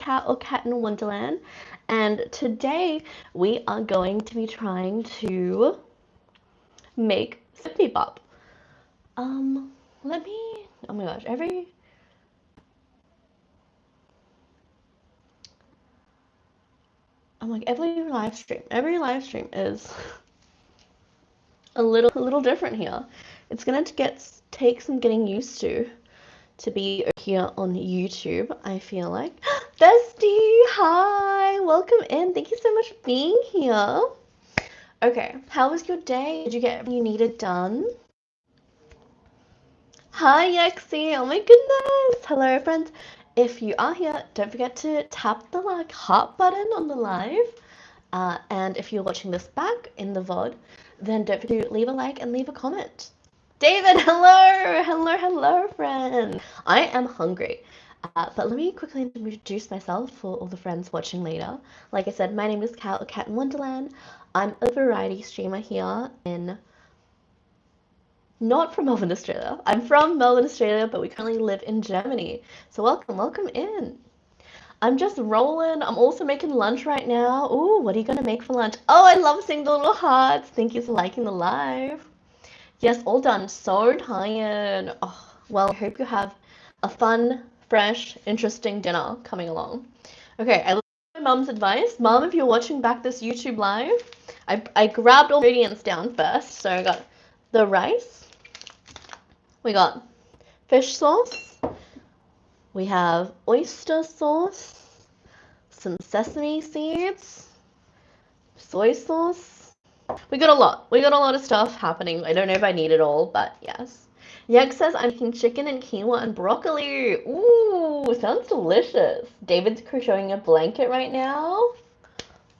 Cat or Cat in Wonderland, and today we are going to be trying to make Bibimbap. Let me. Oh my gosh, every live stream is a little different here. It's gonna take some getting used to be here on YouTube, I feel like. Bestie, hi, welcome in. Thank you so much for being here. Okay, how was your day? Did you get everything you needed done? Hi, Yexi. Oh my goodness. Hello, friends. If you are here, don't forget to tap the heart button on the live. And if you're watching this back in the VOD, then don't forget to leave a like and leave a comment. David, hello, hello, friend. I am hungry. But let me quickly introduce myself for all the friends watching later. Like I said, my name is Cat or Cat in Wonderland. I'm a variety streamer here not from Melbourne, Australia. I'm from Melbourne, Australia, but we currently live in Germany. So welcome in. I'm just rolling. I'm also making lunch right now. Ooh, what are you gonna make for lunch? Oh, I love seeing the little hearts. Thank you for liking the live. Yes, all done. So tired. Oh, well, I hope you have a fun, fresh, interesting dinner coming along. Okay, I listened to my mum's advice. Mum, if you're watching back this YouTube live, I grabbed all the ingredients down first. So I got the rice. We got fish sauce. We have oyster sauce. Some sesame seeds. Soy sauce. We got a lot. We got a lot of stuff happening. I don't know if I need it all, but yes. Yeg says I'm making chicken and quinoa and broccoli. Ooh, sounds delicious. David's crocheting a blanket right now.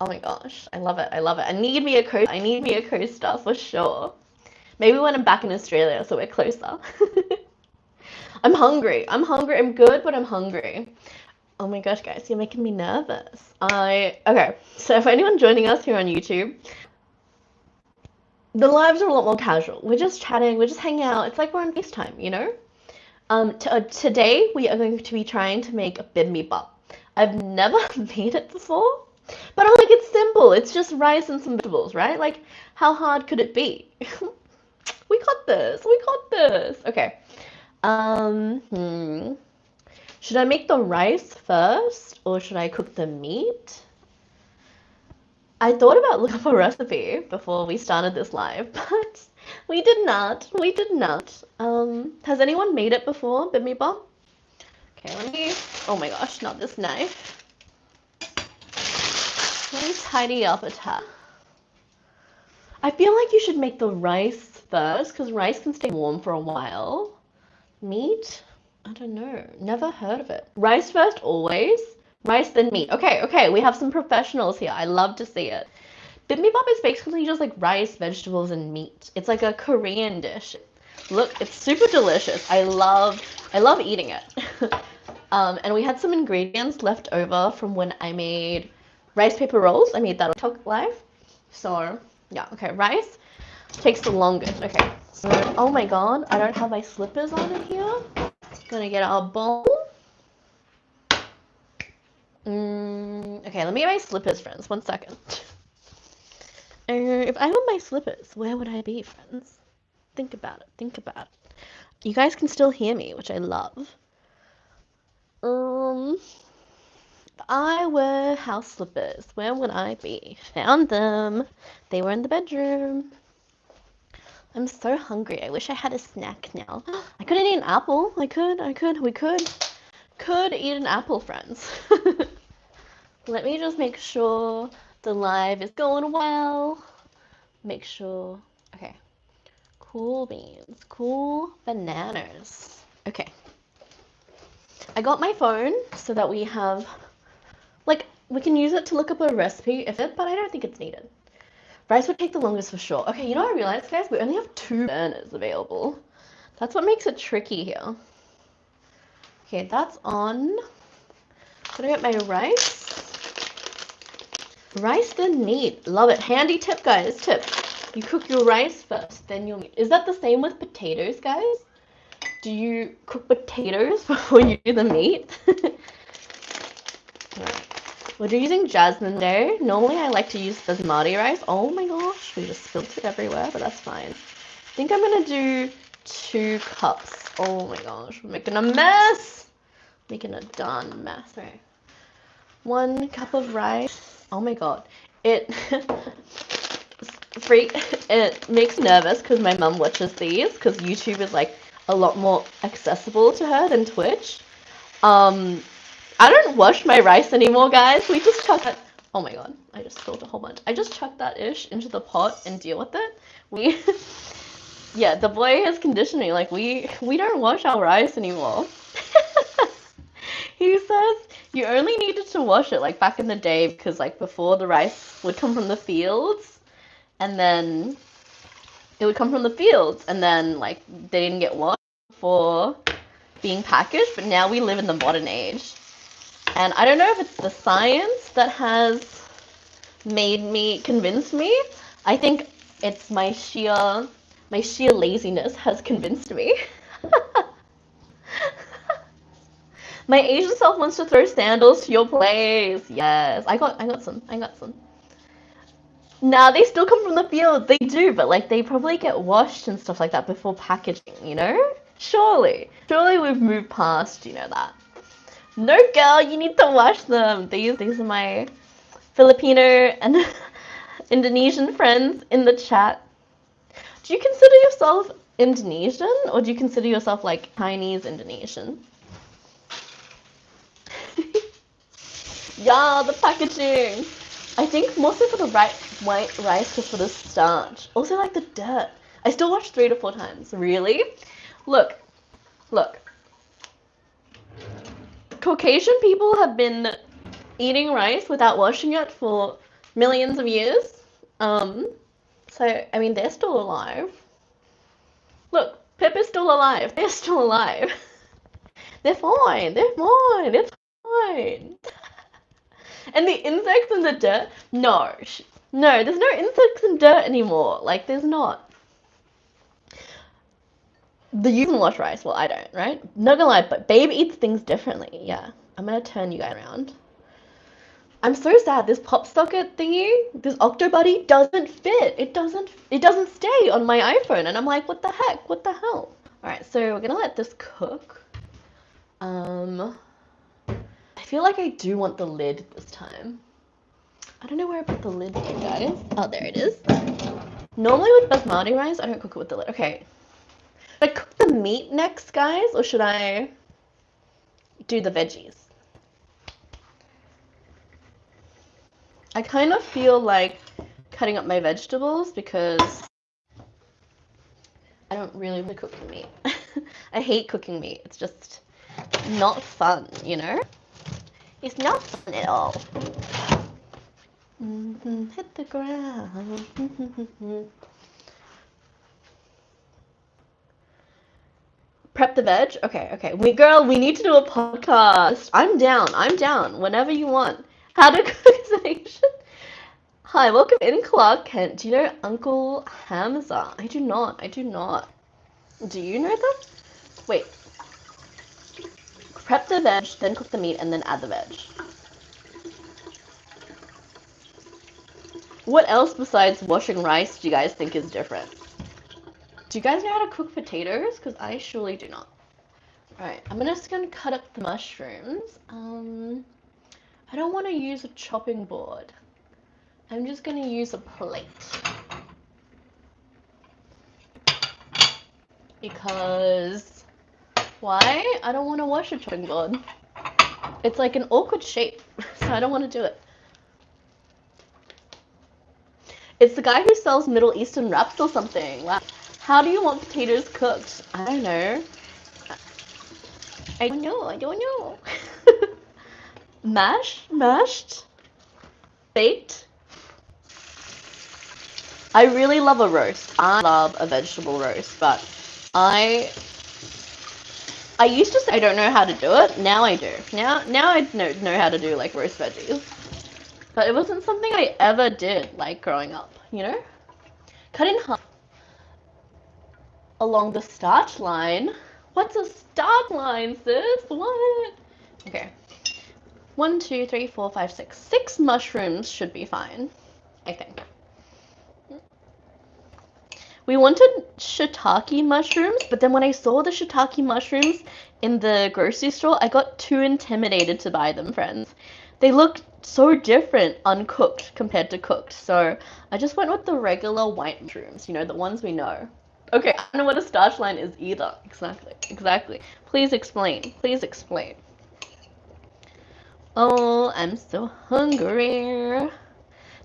Oh my gosh, I love it. I love it. I need me a coaster for sure. Maybe when I'm back in Australia, so we're closer. I'm hungry. I'm good, but I'm hungry. Oh my gosh, guys, you're making me nervous. Okay, so for anyone joining us here on YouTube, the lives are a lot more casual. We're just chatting, we're just hanging out. It's like we're on FaceTime, you know? Today we are going to be trying to make a bibimbap. I've never made it before, but I'm like, it's simple. It's just rice and some vegetables, right? Like, how hard could it be? We got this. We got this. Okay. Should I make the rice first or should I cook the meat? I thought about looking up a recipe before we started this live, but we did not. We did not. Has anyone made it before, bibimbap? Okay, oh my gosh, not this knife. Let me tidy up a tad. I feel like you should make the rice first because rice can stay warm for a while. Meat? I don't know. Never heard of it. Rice first, always. Rice, then meat. Okay, we have some professionals here. I love to see it. Bibimbap is basically just like rice, vegetables, and meat. It's like a Korean dish. Look, it's super delicious. I love eating it. And we had some ingredients left over from when I made rice paper rolls. I made that on TikTok live. So, yeah, okay, rice takes the longest. Okay, so, oh my god, I don't have my slippers on in here. Gonna get our bowl. Okay, let me get my slippers, friends. 1 second. If I had my slippers, where would I be, friends? Think about it. Think about it. You guys can still hear me, which I love. If I were house slippers, where would I be? Found them. They were in the bedroom. I'm so hungry. I wish I had a snack now. I could eat an apple. We could eat an apple, friends. Let me just make sure the live is going well. Make sure, okay. Cool beans, cool bananas. Okay. I got my phone so that we have, like, we can use it to look up a recipe but I don't think it's needed. Rice would take the longest for sure. Okay, you know what I realized, guys? We only have 2 burners available. That's what makes it tricky here. Okay, that's on. I'm gonna get my rice. Rice then meat. Love it. Handy tip, guys. Tip. You cook your rice first, then your meat. Is that the same with potatoes, guys? Do you cook potatoes before you do the meat? Right. We're using jasmine today. Normally I like to use basmati rice. Oh my gosh, we just spilled it everywhere, but that's fine. I think I'm gonna do 2 cups. Oh my gosh, we're making a mess. Making a darn mess. Right. 1 cup of rice. Oh my god. It it makes me nervous because my mum watches these because YouTube is like a lot more accessible to her than Twitch. I don't wash my rice anymore, guys. We just chuck it. Oh my god, I just spilled a whole bunch. I just chuck that ish into the pot and deal with it. We yeah, the boy has conditioned me. Like we don't wash our rice anymore. He says you only needed to wash it like back in the day because like before the rice would come from the fields and then it would come from the fields and then like they didn't get washed before being packaged, but now we live in the modern age. And I don't know if it's the science that has convinced me. I think it's my sheer laziness has convinced me. My Asian self wants to throw sandals to your place. Yes, I got some. Nah, they still come from the field. They do, but like they probably get washed and stuff like that before packaging, you know? Surely we've moved past, that. No, girl, you need to wash them. These are my Filipino and Indonesian friends in the chat. Do you consider yourself Indonesian or do you consider yourself like Chinese Indonesian? Yeah, the packaging. I think mostly for the white rice because for the starch. Also like the dirt. I still watch 3 to 4 times. Really? Look. Caucasian people have been eating rice without washing it for millions of years. So, I mean, they're still alive. Look, Pip is still alive. They're still alive. They're fine. It's fine. And the insects in the dirt? No. No, there's no insects in dirt anymore. Like, there's not. You can wash rice. Well, I don't, right? Not gonna lie, but Babe eats things differently. Yeah. I'm gonna turn you guys around. I'm so sad. This pop socket thingy, this Octobuddy doesn't fit. It doesn't stay on my iPhone. And I'm like, what the heck? What the hell? All right, so we're gonna let this cook. I feel like I do want the lid this time. I don't know where I put the lid, you guys. Oh, there it is. Normally with basmati rice, I don't cook it with the lid. Okay. Should I cook the meat next, guys, or should I do the veggies? I kind of feel like cutting up my vegetables because I don't really want to cook the meat. I hate cooking meat. It's just not fun, you know? It's not fun at all. Hit the ground. Prep the veg? Okay. We need to do a podcast. I'm down. Whenever you want. How to cook as an Asian? Hi, welcome in, Clark Kent. Do you know Uncle Hamza? I do not. Do you know them? Wait. Prep the veg, then cook the meat, and then add the veg. What else besides washing rice do you guys think is different? Do you guys know how to cook potatoes? Because I surely do not. Alright, I'm just gonna cut up the mushrooms. I don't want to use a chopping board. I'm just gonna use a plate. Because why? I don't want to wash a chopping board. It's like an awkward shape, so I don't want to do it. It's the guy who sells Middle Eastern wraps or something. Wow. How do you want potatoes cooked? I don't know. I don't know. Mashed? Baked? I really love a roast. I love a vegetable roast, but I used to say I don't know how to do it. Now I do. Now I know how to do like roast veggies. But it wasn't something I ever did like growing up, you know? Cut in half along the start line. What's a start line, sis? What? Okay. 1, 2, 3, 4, 5, 6. 6 mushrooms should be fine, I think. We wanted shiitake mushrooms, but then when I saw the shiitake mushrooms in the grocery store, I got too intimidated to buy them, friends. They looked so different uncooked compared to cooked, so I just went with the regular white mushrooms, you know, the ones we know. Okay, I don't know what a starch line is either. Exactly. Please explain. Please explain. Oh, I'm so hungry.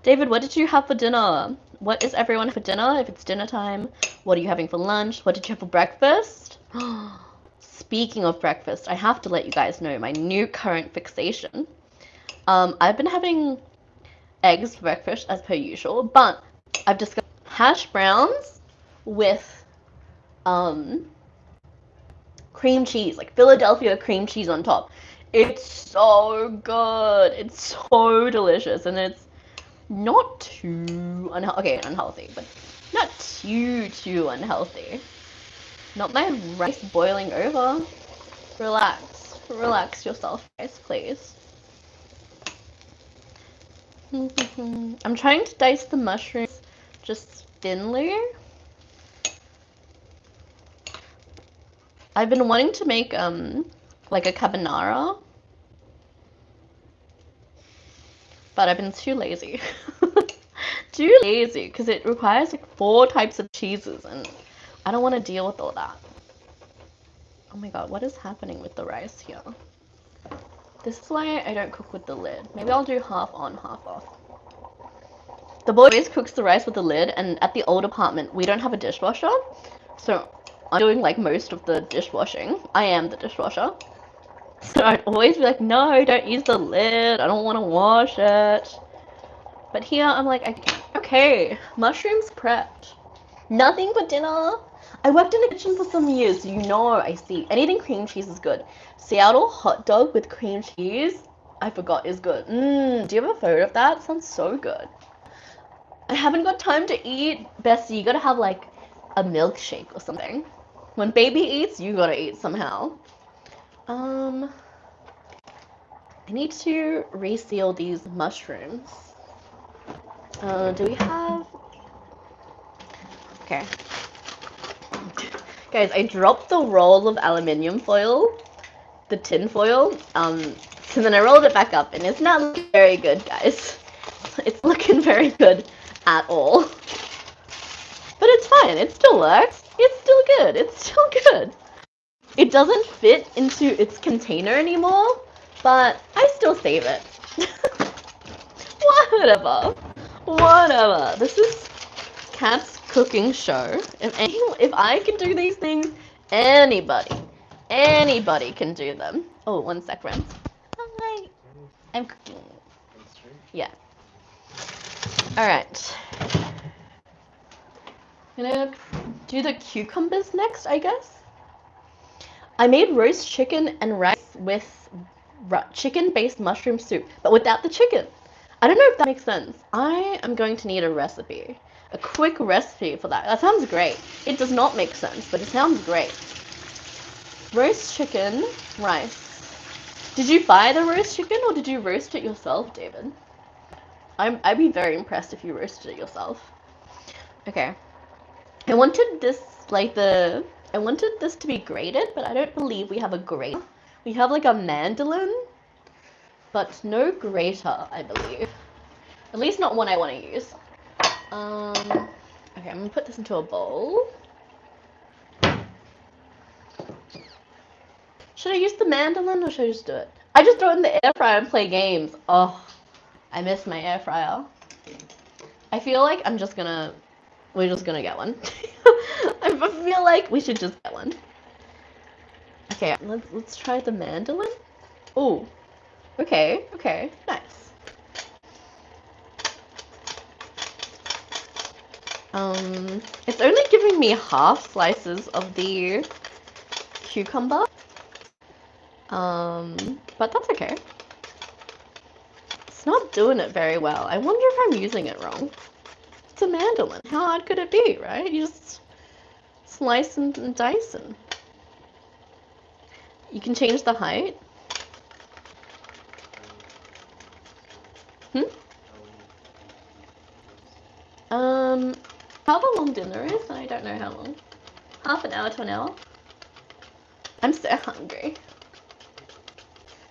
David, what did you have for dinner? What is everyone for dinner if it's dinner time? What are you having for lunch? What did you have for breakfast? Speaking of breakfast, I have to let you guys know my new current fixation. I've been having eggs for breakfast as per usual, but I've discovered hash browns with cream cheese, like Philadelphia cream cheese on top. It's so good. It's so delicious, and it's not too unhealthy, but not too unhealthy. Not my rice boiling over. Relax yourself, guys, please. I'm trying to dice the mushrooms just thinly. I've been wanting to make like a carbonara, but I've been too lazy. Too lazy because it requires like 4 types of cheeses, and I don't want to deal with all that. Oh my god, what is happening with the rice here? This is why I don't cook with the lid. Maybe I'll do half on, half off. The boy always cooks the rice with the lid, and at the old apartment, we don't have a dishwasher, so I'm doing like most of the dishwashing. I am the dishwasher. So I'd always be like, no, don't use the lid. I don't want to wash it. But here I'm like, okay, mushrooms prepped. Nothing but dinner. I worked in the kitchen for some years, so you know I see. Anything cream cheese is good. Seattle hot dog with cream cheese, I forgot, is good. Do you have a photo of that? It sounds so good. I haven't got time to eat. Bessie, you gotta have like a milkshake or something. When baby eats, you gotta eat somehow. I need to reseal these mushrooms. Do we have... Okay. Guys, I dropped the roll of aluminium foil, the tin foil, so then I rolled it back up, and it's not looking very good, guys. It's looking very good at all. But it's fine, it still works. It's still good, it's still good. It doesn't fit into its container anymore, but I still save it. Whatever. This is Kat's cooking show. If I can do these things, anybody can do them. Oh, 1 sec, friends. Hi. I'm cooking. Yeah. Alright. I'm gonna do the cucumbers next, I guess. I made roast chicken and rice with chicken-based mushroom soup, but without the chicken. I don't know if that makes sense. I am going to need a recipe. A quick recipe for that. That sounds great. It does not make sense, but it sounds great. Roast chicken, rice. Did you buy the roast chicken or did you roast it yourself, David? I'd be very impressed if you roasted it yourself. Okay. I wanted this to be grated, but I don't believe we have a grater. We have like a mandolin, but no grater, I believe. At least not one I want to use. Okay, I'm gonna put this into a bowl. Should I use the mandolin or should I just do it? I just throw it in the air fryer and play games. Oh, I miss my air fryer. I feel like we're just gonna get one. I feel like we should just get one. Okay, let's try the mandolin. Ooh, okay, nice. It's only giving me half slices of the cucumber. But that's okay. It's not doing it very well. I wonder if I'm using it wrong. It's a mandolin. How hard could it be, right? You just slice and dice and... You can change the height. Hmm? However long dinner is, and I don't know how long. Half an hour to an hour. I'm so hungry.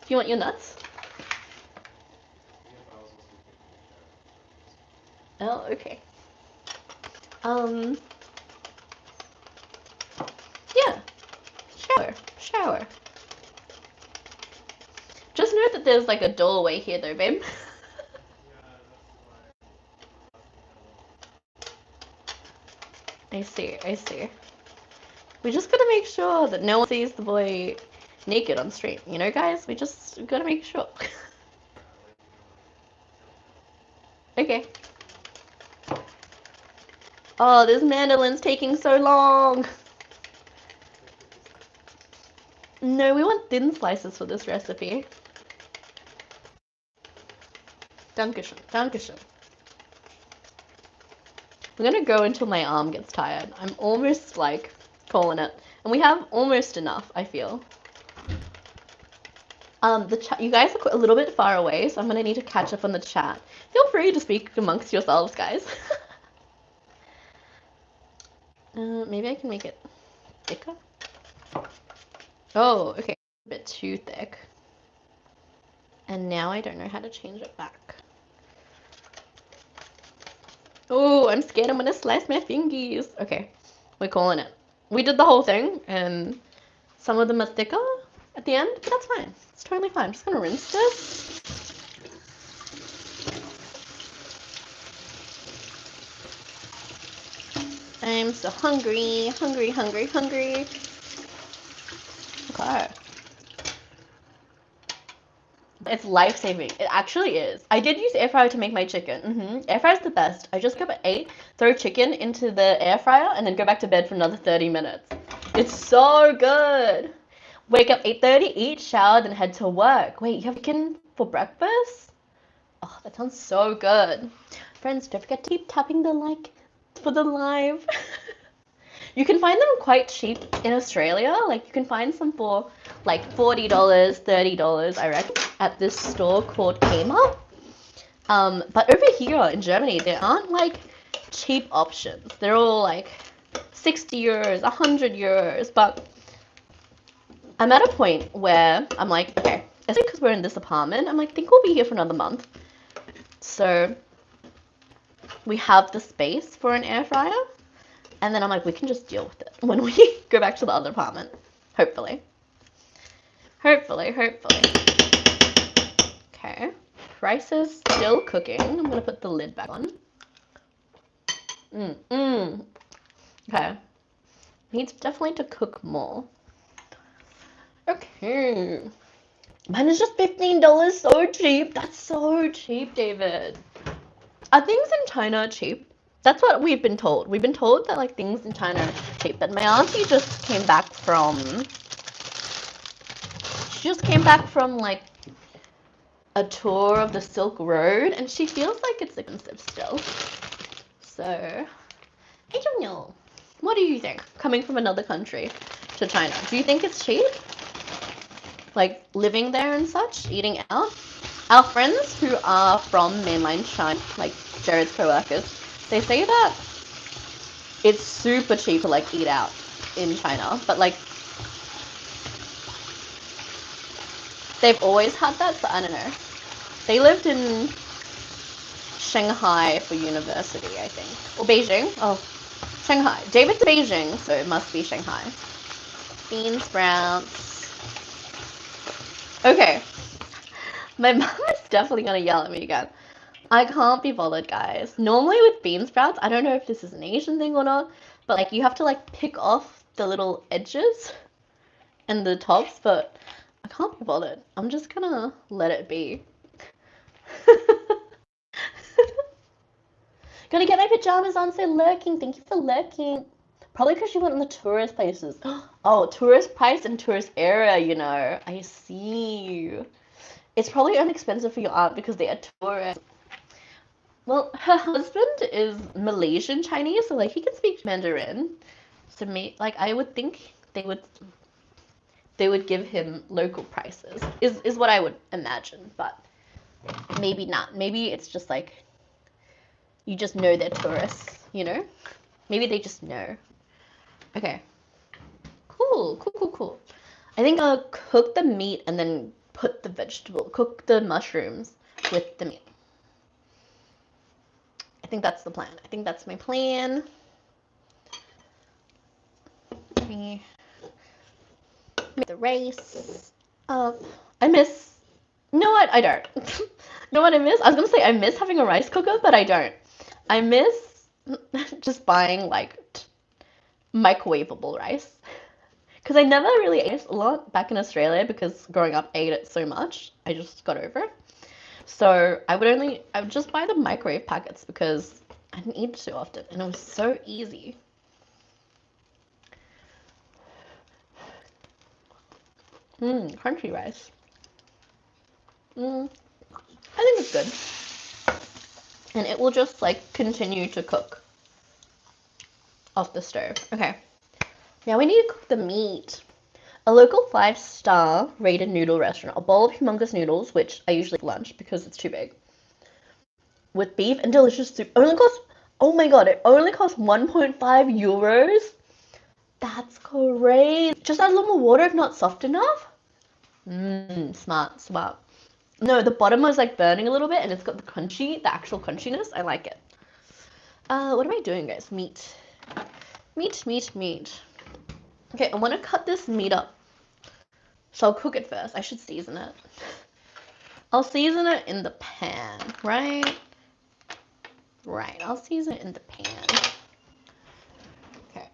Do you want your nuts? Oh, okay. Yeah. Shower. Just note that there's like a doorway here though, babe. I see. We just gotta make sure that no one sees the boy naked on stream. You know, guys? We gotta make sure. Okay. Oh, this mandolin's taking so long. No, we want thin slices for this recipe. Dankeschön. We're gonna go until my arm gets tired. I'm almost like calling it. And we have almost enough, I feel. The chat, you guys are a little bit far away, so I'm gonna need to catch up on the chat. Feel free to speak amongst yourselves, guys. Maybe I can make it thicker. Oh, okay. A bit too thick. And now I don't know how to change it back. Oh, I'm scared I'm gonna slice my fingies. Okay, we're calling it. We did the whole thing, and some of them are thicker at the end, but that's fine. It's totally fine. I'm just gonna rinse this. I'm so hungry. Okay. It's life-saving. It actually is. I did use air fryer to make my chicken. Air fryer's the best. I just go up at 8, throw chicken into the air fryer, and then go back to bed for another 30 minutes. It's so good. Wake up 8:30, eat, shower, then head to work. Wait, you have chicken for breakfast? Oh, that sounds so good. Friends, don't forget to keep tapping the like for the live. You can find them quite cheap in Australia. Like, you can find some for like $40, $30, I reckon, at this store called Kmart. But over here in Germany, there aren't like cheap options. They're all like 60 euros, 100 euros. But I'm at a point where I'm like, okay, especially because we're in this apartment, I'm like, I think we'll be here for another month. So we have the space for an air fryer. And then I'm like, we can just deal with it when we go back to the other apartment. Hopefully. Hopefully. Okay. Rice is still cooking. I'm going to put the lid back on. Okay. Needs definitely to cook more. Okay. Mine is just $15. So cheap. That's so cheap, David. Are things in China cheap? That's what we've been told. We've been told that like things in China are cheap. But my auntie just came back from like a tour of the Silk Road, and she feels like it's expensive still. So I don't know. What do you think? Coming from another country to China, do you think it's cheap? Like living there and such, eating out? Our friends who are from mainland China, like Jared's co-workers, they say that it's super cheap to like eat out in China, but like they've always had that, so I don't know. They lived in Shanghai for university, I think. Or Beijing. Oh, Shanghai. David's Beijing, so it must be Shanghai. Bean sprouts. Okay. My mom is definitely gonna yell at me again. I can't be bothered, guys. Normally with bean sprouts, I don't know if this is an Asian thing or not, but like you have to like pick off the little edges and the tops, but I can't be bothered. I'm just gonna let it be. Gonna get my pajamas on, so lurking. Thank you for lurking. Probably because you went on the tourist places. Oh, tourist price and tourist area, you know. I see. It's probably inexpensive for your aunt because they are tourists. Well, her husband is Malaysian Chinese, so like he can speak Mandarin. So like I would think they would give him local prices. Is what I would imagine, but Maybe not. Maybe it's just like you just know they're tourists, you know? Maybe they just know. Okay. Cool, cool, cool, cool. I think I'll cook the meat and then cook the mushrooms with the meat. I think that's the plan. I think that's my plan. Let me make the rice up. I miss, you know what? I don't. You know what I miss? I was gonna say I miss having a rice cooker, but I don't. I miss just buying like microwavable rice. Because I never really ate it a lot back in Australia because growing up I ate it so much. I just got over it. So I would just buy the microwave packets because I didn't eat it too often and it was so easy. Crunchy rice. I think it's good. And it will just like continue to cook off the stove. Okay. Now we need to cook the meat. A local 5-star rated noodle restaurant. A bowl of humongous noodles, which I usually lunch because it's too big, with beef and delicious soup. Only costs, oh my god, it only costs 1.5 euros. That's crazy. Just add a little more water if not soft enough. Smart, smart. No, the bottom was like burning a little bit and it's got the actual crunchiness. I like it. What am I doing, guys? Meat. Meat. Okay, I want to cut this meat up. So I'll cook it first. I should season it. I'll season it in the pan, right? Right, I'll season it in the pan. Okay.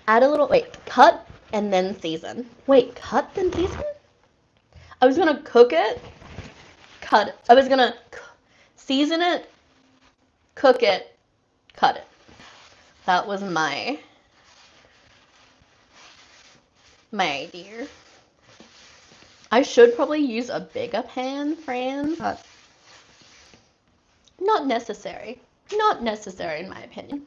Add a little, wait, cut and then season. Wait, cut then season? I was gonna cook it, cut it. I was gonna season it, cook it, cut it. That was my idea. I should probably use a bigger pan, Fran, but not necessary. Not necessary in my opinion.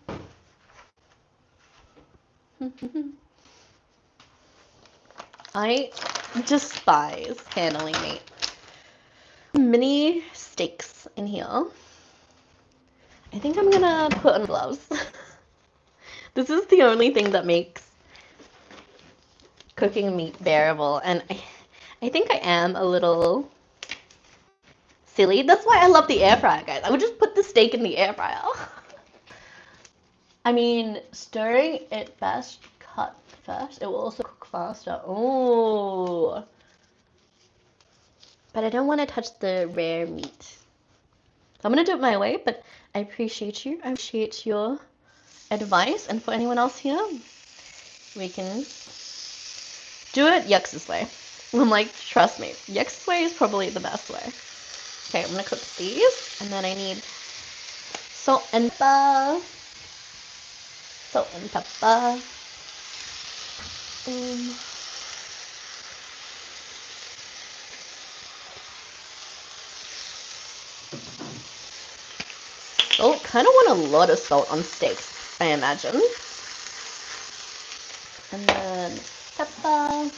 I despise handling meat. Mini steaks in here. I think I'm gonna put on gloves. This is the only thing that makes cooking meat bearable, and I think I am a little silly. That's why I love the air fryer, guys. I would just put the steak in the air fryer. I mean, stirring it best, cut first. It will also cook faster. Oh. But I don't want to touch the rare meat. I'm going to do it my way, but I appreciate you. I appreciate your advice. And for anyone else here, we can do it Yux's way. I'm like, trust me, Yux's way is probably the best way. Okay, I'm going to cook these. And then I need salt and pepper. Salt and pepper. Salt. Kind of want a lot of salt on steaks, I imagine. And then pepper.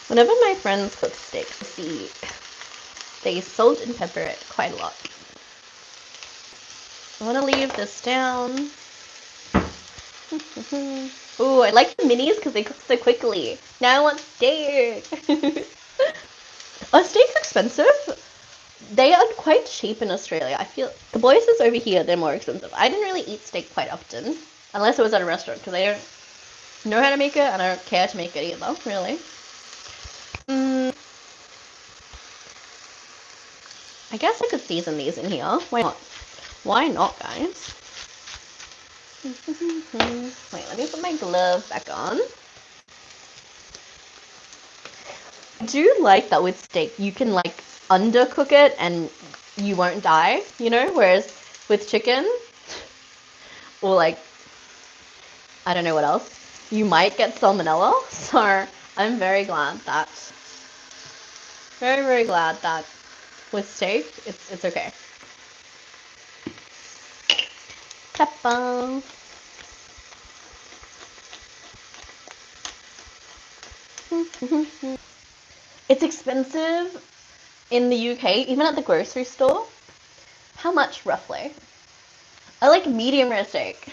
Whenever my friends cook steaks, I see they salt and pepper it quite a lot. I want to leave this down. Ooh, I like the minis because they cook so quickly. Now I want steak. Are steaks expensive? They are quite cheap in Australia. I feel the voices over here, they're more expensive. I didn't really eat steak quite often, unless it was at a restaurant, because I don't know how to make it and I don't care to make it either, really. I guess I could season these in here. Why not? Why not, guys? Wait, let me put my gloves back on. I do like that with steak, you can like undercook it and you won't die, you know? Whereas with chicken, or like, I don't know what else, you might get salmonella. So I'm very glad that Very, very glad that with steak, it's okay. Pepper. It's expensive in the UK, even at the grocery store. How much, roughly? I like medium rare steak.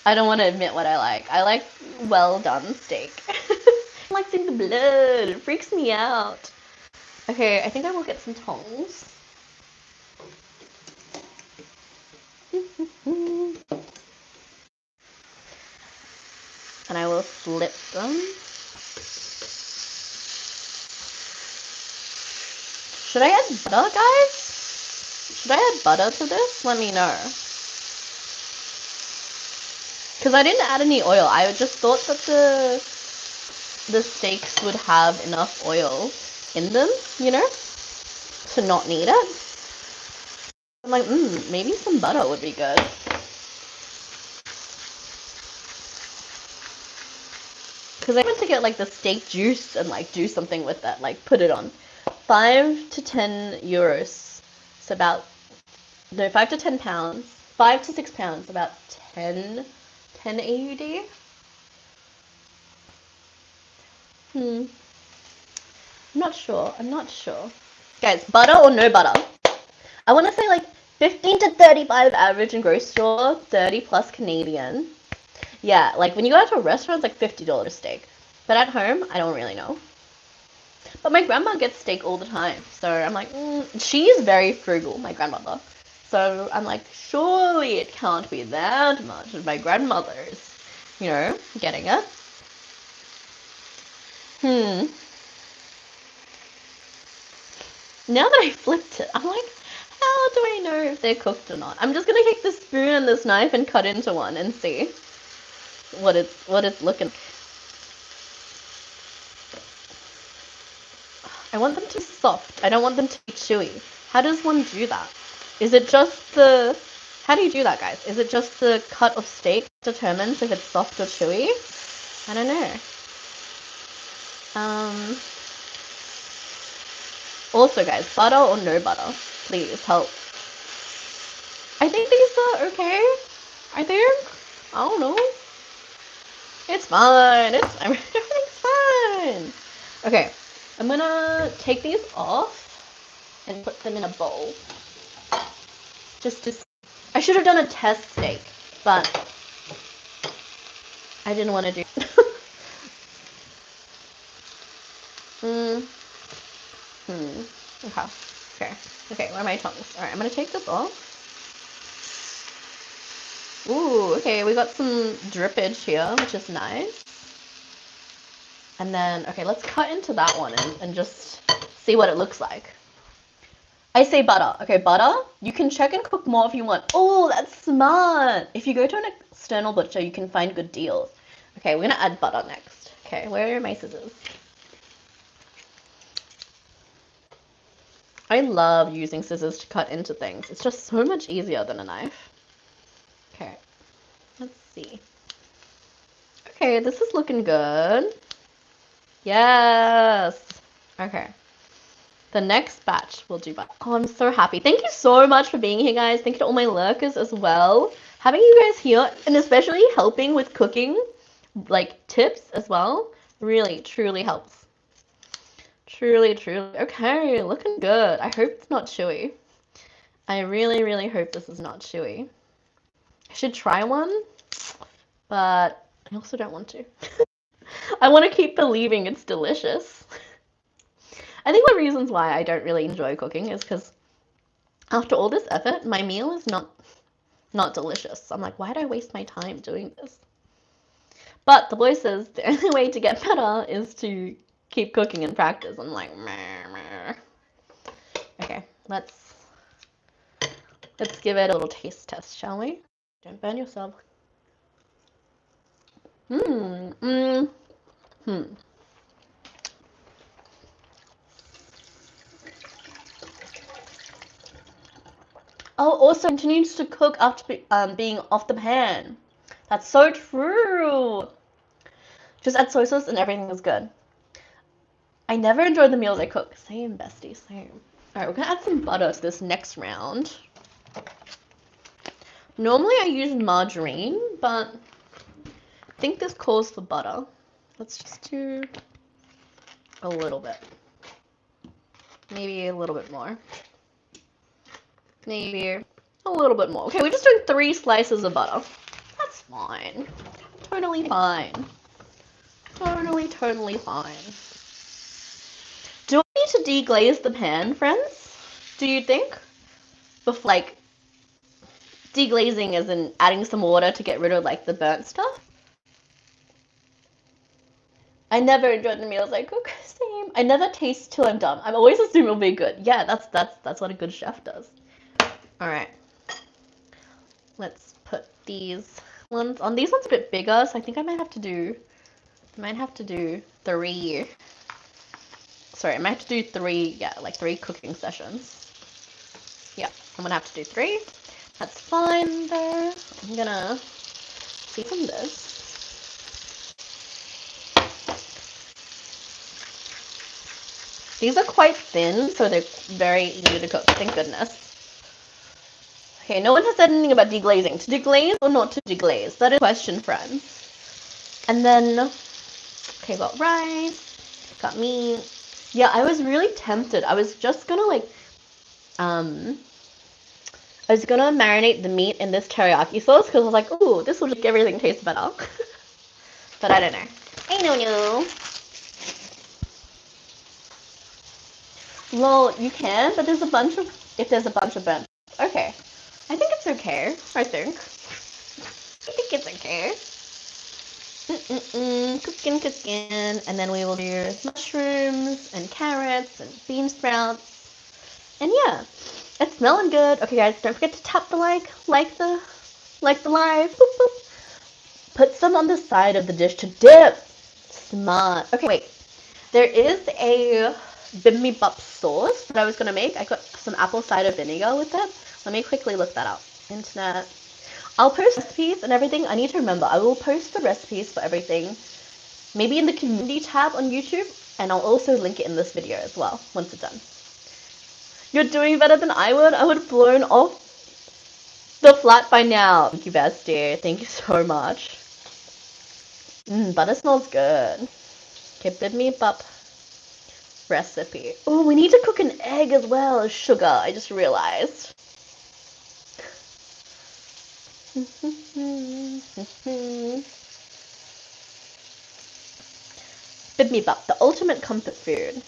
I don't want to admit what I like. I like well done steak. I like seeing the blood. It freaks me out. Okay, I think I will get some tongs. And I will flip them. Should I add butter, guys? Should I add butter to this? Let me know. Because I didn't add any oil. I just thought that the steaks would have enough oil in them, you know, to not need it. I'm like, maybe some butter would be good. Because I went to get like the steak juice and like do something with that, like put it on. 5 to 10 euros. So about, no, 5 to 10 pounds. 5 to 6 pounds, about 10 AUD. I'm not sure. Guys, butter or no butter? I want to say like 15 to 35 average in grocery store, 30 plus Canadian. Yeah, like when you go out to a restaurant, it's like $50 a steak. But at home, I don't really know. But my grandma gets steak all the time. So I'm like, she's very frugal, my grandmother. So I'm like, surely it can't be that much. And my grandmother's, you know, getting it. Now that I flipped it, I'm like, how do I know if they're cooked or not? I'm just gonna take the spoon and this knife and cut into one and see what it's looking. I want them to be soft. I don't want them to be chewy. How does one do that? Is it just the... How do you do that, guys? Is it just the cut of steak determines if it's soft or chewy? I don't know. Also, guys, butter or no butter? Please help. I think these are okay. I think. I don't know. It's fine. Everything's fine. Okay, I'm gonna take these off and put them in a bowl. Just to... I should have done a test steak, but I didn't want to do... Okay, where are my tongs? Alright, I'm gonna take this off. Ooh, okay, we got some drippage here, which is nice. And then, okay, let's cut into that one and just see what it looks like. I say butter. Okay, butter. You can check and cook more if you want. Oh, that's smart. If you go to an external butcher, you can find good deals. Okay, we're gonna add butter next. Okay, where are my scissors? I love using scissors to cut into things. It's just so much easier than a knife. Okay, let's see. Okay, this is looking good. Yes. Okay. The next batch we'll do butter. Oh, I'm so happy. Thank you so much for being here, guys. Thank you to all my lurkers as well. Having you guys here, and especially helping with cooking, like tips as well, really, truly helps. Truly. Okay, looking good. I hope it's not chewy. I really hope this is not chewy. I should try one, but I also don't want to. I want to keep believing it's delicious. I think one of the reasons why I don't really enjoy cooking is because after all this effort, my meal is not delicious. I'm like, why did I waste my time doing this? But the boy says the only way to get better is to keep cooking and practice. I'm like, meh. Okay, let's give it a little taste test, shall we? Don't burn yourself. Oh, also continues to cook after being off the pan. That's so true. Just add soy sauce and everything is good. I never enjoy the meals I cook. Same, bestie, same. Alright, we're gonna add some butter to this next round. Normally I use margarine, but I think this calls for butter. Let's just do a little bit. Maybe a little bit more. Maybe a little bit more. Okay, we're just doing 3 slices of butter. That's fine. Totally fine. Totally fine. Do I need to deglaze the pan, friends? Do you think? Before, like, deglazing as in adding some water to get rid of, like, the burnt stuff? I never enjoy the meals I cook. Same. I never taste till I'm done. I'm always assuming it'll be good. Yeah, that's what a good chef does. All right. Let's put these ones on. These ones a bit bigger, so I think I might have to do 3. Sorry, I might have to do 3, yeah, like 3 cooking sessions. Yeah, I'm gonna have to do 3. That's fine though. I'm gonna season this. These are quite thin, so they're very easy to cook, thank goodness. Okay, no one has said anything about deglazing. To deglaze or not to deglaze? That is a question, friends. And then, okay, got rice, got meat. Yeah, I was really tempted. I was just gonna like, I was gonna marinate the meat in this teriyaki sauce because I was like, ooh, this will just make everything taste better. But I don't know. I don't know. Well, you can, but there's a bunch of, if there's a bunch of burnt. Okay. I think it's okay. I think it's okay. Cooking. And then we will do mushrooms and carrots and bean sprouts. And yeah, it's smelling good. Okay, guys, don't forget to tap the like the live. Boop, boop. Put some on the side of the dish to dip. Smart. Okay, wait. There is a Bibimbap sauce that I was gonna make. I got some apple cider vinegar with it. Let me quickly look that up. Internet. I'll post recipes and everything. I need to remember. I will post the recipes for everything. Maybe in the community tab on YouTube, and I'll also link it in this video as well once it's done. You're doing better than I would. I would have blown off the flat by now. Thank you, bestie. Thank you so much. Butter smells good. Okay, bibimbap recipe. Oh, we need to cook an egg as well as sugar. I just realized. Bibimbap, the ultimate comfort food.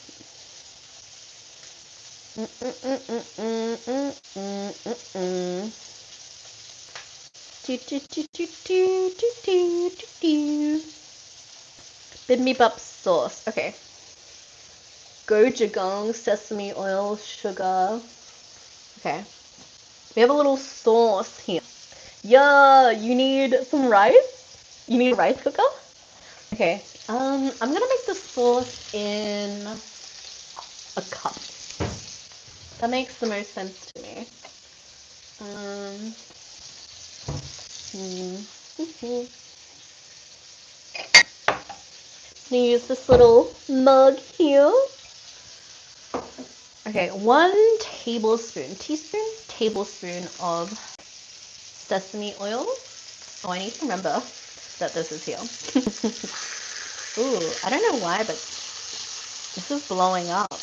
Bibimbap sauce. Okay. Gochujang, sesame oil, sugar. Okay. We have a little sauce here. Yeah, you need some rice? You need a rice cooker? Okay. I'm gonna make the sauce in a cup. That makes the most sense to me. I'm gonna use this little mug here. Okay, 1 tablespoon of sesame oil. Oh, I need to remember that this is here. Ooh, I don't know why, but this is blowing up.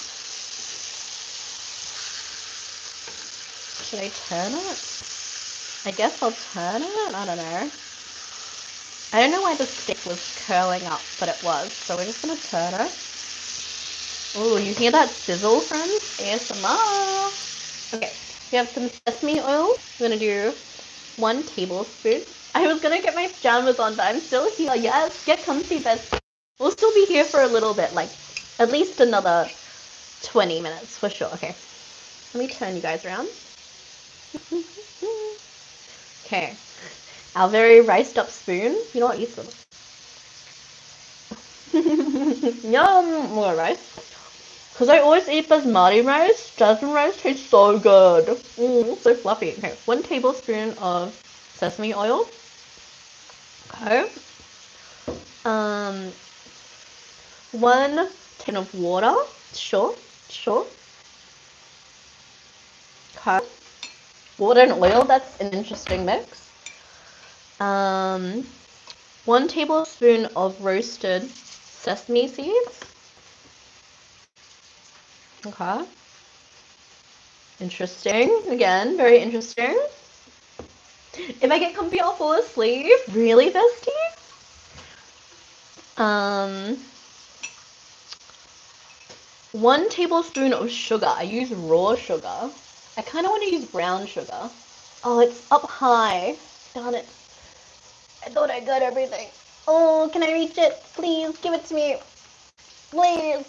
Should I turn it? I guess I'll turn it? I don't know. I don't know why the stick was curling up, but it was. So we're just gonna turn it. Ooh, you hear that sizzle, friends? ASMR! Okay, we have some sesame oil. We're gonna do 1 tablespoon. I was gonna get my pajamas on, but I'm still here. Yes, get comfy, bestie. We'll still be here for a little bit, like at least another 20 minutes for sure. Okay, let me turn you guys around. Okay, our very riced up spoon. You know what? Eat them. Yum! More rice. Because I always eat basmati rice. Jasmine rice tastes so good. So fluffy. Okay, 1 tablespoon of sesame oil. Okay. 1 tin of water. Sure. Okay. Water and oil, that's an interesting mix. 1 tablespoon of roasted sesame seeds. Okay. Interesting. Again, very interesting. If I get comfy, I'll fall asleep. Really, bestie? 1 tablespoon of sugar. I use raw sugar. I kind of want to use brown sugar. Oh, it's up high. Darn it. I thought I got everything. Oh, can I reach it? Please, give it to me. Please.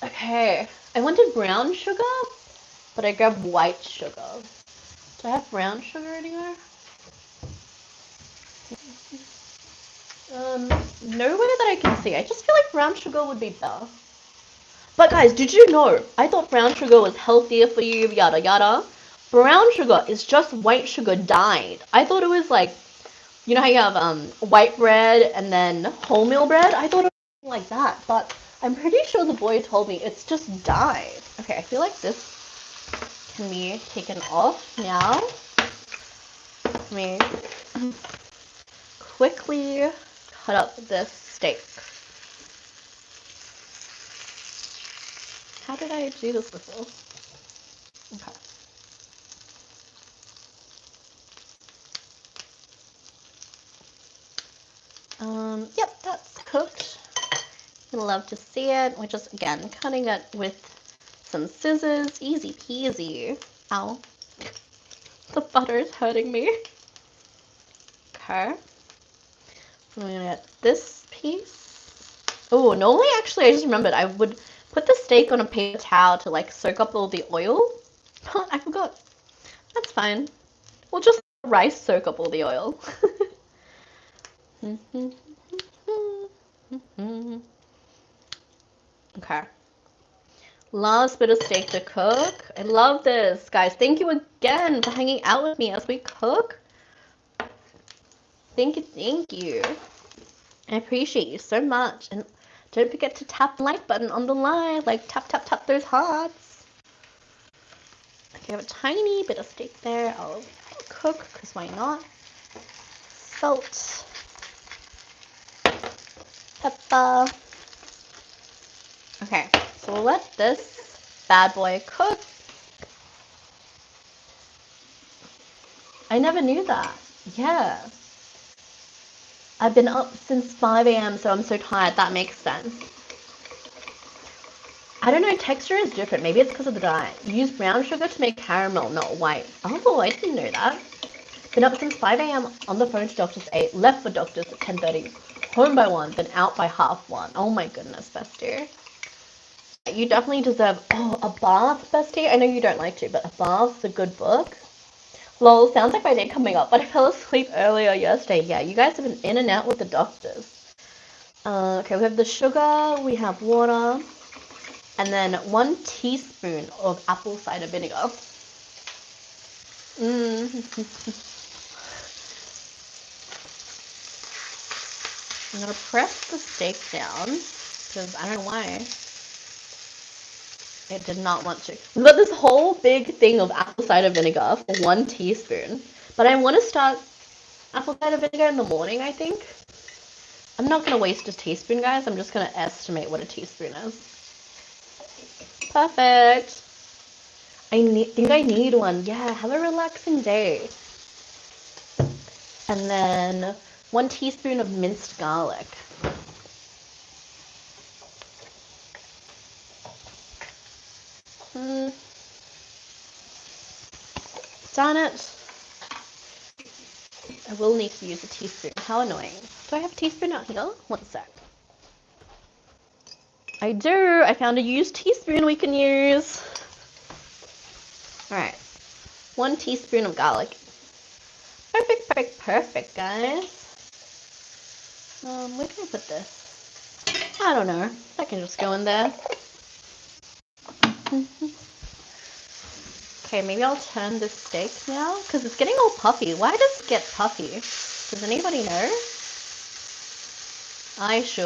Okay. I wanted brown sugar, but I grabbed white sugar. Do I have brown sugar anywhere? Nowhere that I can see. I just feel like brown sugar would be better. But guys, did you know? I thought brown sugar was healthier for you, yada yada. Brown sugar is just white sugar dyed. I thought it was like, you know how you have white bread and then wholemeal bread? I thought it was like that, but I'm pretty sure the boy told me it's just dyed. Okay, I feel like this can be taken off now. Let me quickly cut up this steak. How did I do this before? Okay. Yep, that's cooked. You'll love to see it. We're just, again, cutting it with some scissors. Easy peasy. Ow. The butter is hurting me. Okay. I'm gonna get this piece. Oh, normally, actually, I just remembered I would put the steak on a paper towel to, like, soak up all the oil. I forgot. That's fine. We'll just let rice soak up all the oil. Okay. Last bit of steak to cook. I love this. Guys, thank you again for hanging out with me as we cook. Thank you. I appreciate you so much. And don't forget to tap the like button on the live. Like, tap those hearts. Okay, I have a tiny bit of steak there. I'll cook, because why not? Salt. Pepper. Okay, so we'll let this bad boy cook. I never knew that. Yeah. I've been up since 5 a.m, so I'm so tired. That makes sense. I don't know, texture is different. Maybe it's because of the dye. You use brown sugar to make caramel, not white. Oh, I didn't know that. Been up since 5 a.m, on the phone to doctors 8, left for doctors at 10:30, home by 1, then out by 1:30. Oh my goodness, bestie. You definitely deserve, a bath, bestie. I know you don't like to, but a bath's a good book. Lol, sounds like my day coming up, but I fell asleep earlier yesterday. Yeah, you guys have been in and out with the doctors. Okay, we have the sugar, we have water, and then 1 teaspoon of apple cider vinegar. I'm gonna press the steak down, because I don't know why. It did not want to. We've got this whole big thing of apple cider vinegar for 1 teaspoon. But I want to start apple cider vinegar in the morning, I think. I'm not going to waste a teaspoon, guys. I'm just going to estimate what a teaspoon is. Perfect. I think I need one. Yeah, have a relaxing day. And then 1 teaspoon of minced garlic. Darn it. I will need to use a teaspoon. How annoying. Do I have a teaspoon out here? 1 sec. I do. I found a used teaspoon we can use. Alright. 1 teaspoon of garlic. Perfect, guys. Where can I put this? I don't know. I can just go in there. Okay, maybe I'll turn this steak now, because it's getting all puffy. Why does it get puffy? Does anybody know? I sure